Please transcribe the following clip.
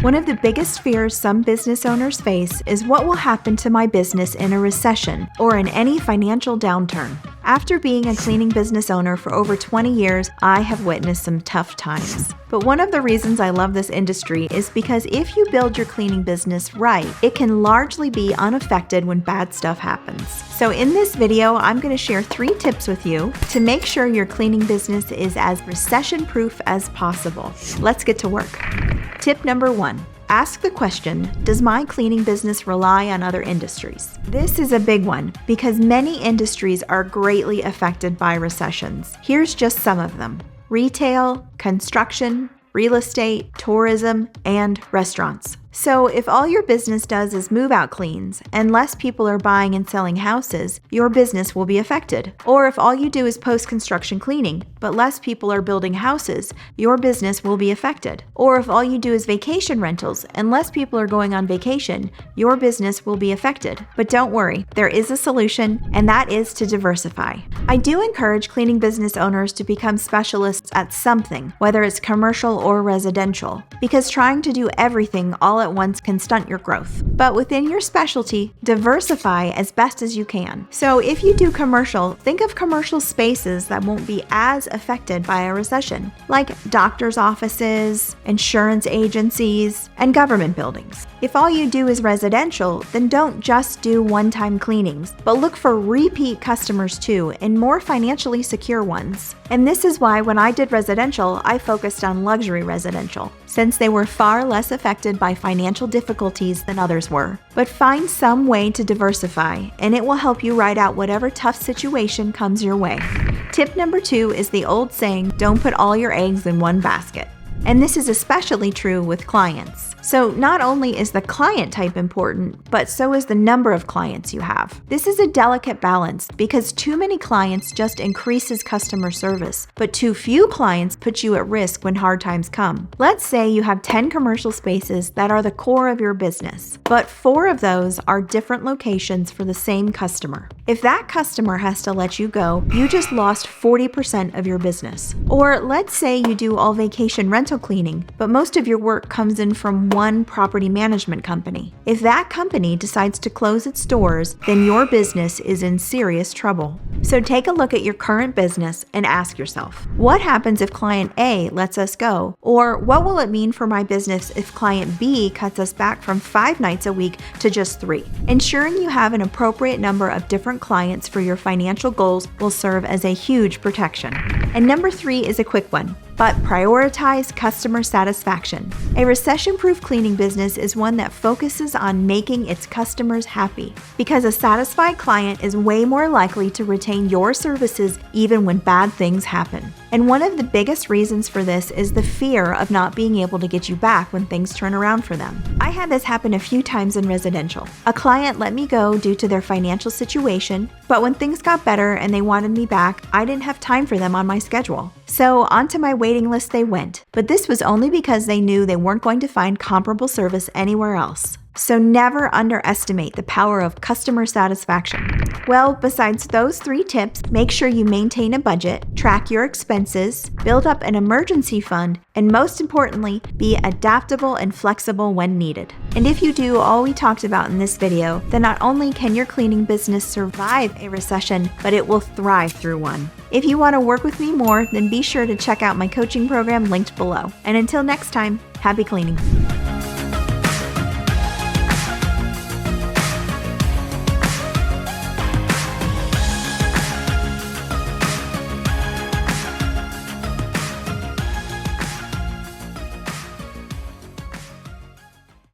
One of the biggest fears some business owners face is what will happen to my business in a recession or in any financial downturn. After being a cleaning business owner for over 20 years, I have witnessed some tough times. But one of the reasons I love this industry is because if you build your cleaning business right, it can largely be unaffected when bad stuff happens. So in this video, I'm going to share 3 tips with you to make sure your cleaning business is as recession-proof as possible. Let's get to work. Tip number 1. Ask the question, does my cleaning business rely on other industries? This is a big one because many industries are greatly affected by recessions. Here's just some of them: retail, construction, real estate, tourism, and restaurants. So if all your business does is move out cleans and less people are buying and selling houses, your business will be affected. Or if all you do is post-construction cleaning, but less people are building houses, your business will be affected. Or if all you do is vacation rentals and less people are going on vacation, your business will be affected. But don't worry, there is a solution, and that is to diversify. I do encourage cleaning business owners to become specialists at something, whether it's commercial or residential, because trying to do everything all at once can stunt your growth. But within your specialty, diversify as best as you can. So if you do commercial, think of commercial spaces that won't be as affected by a recession, like doctors' offices, insurance agencies, and government buildings. If all you do is residential, then don't just do one-time cleanings, but look for repeat customers too, and more financially secure ones. And this is why when I did residential, I focused on luxury residential, since they were far less affected by financial difficulties than others were. But find some way to diversify, and it will help you ride out whatever tough situation comes your way. Tip number 2 is the old saying, don't put all your eggs in one basket. And this is especially true with clients. So not only is the client type important, but so is the number of clients you have. This is a delicate balance because too many clients just increases customer service, but too few clients put you at risk when hard times come. Let's say you have 10 commercial spaces that are the core of your business, but 4 of those are different locations for the same customer. If that customer has to let you go, you just lost 40% of your business. Or let's say you do all vacation rental cleaning, but most of your work comes in from one property management company. If that company decides to close its doors, then your business is in serious trouble. So take a look at your current business and ask yourself, what happens if client A lets us go? Or what will it mean for my business if client B cuts us back from 5 nights a week to just 3? Ensuring you have an appropriate number of different clients for your financial goals will serve as a huge protection. And number 3 is a quick one, but prioritize customer satisfaction. A recession-proof cleaning business is one that focuses on making its customers happy, because a satisfied client is way more likely to retain your services even when bad things happen. And one of the biggest reasons for this is the fear of not being able to get you back when things turn around for them. I had this happen a few times in residential. A client let me go due to their financial situation, but when things got better and they wanted me back, I didn't have time for them on my schedule. So onto my waiting list they went, but this was only because they knew they weren't going to find comparable service anywhere else. So never underestimate the power of customer satisfaction. Well, besides those 3 tips, make sure you maintain a budget, track your expenses, build up an emergency fund, and most importantly, be adaptable and flexible when needed. And if you do all we talked about in this video, then not only can your cleaning business survive a recession, but it will thrive through one. If you want to work with me more, then be sure to check out my coaching program linked below. And until next time, happy cleaning.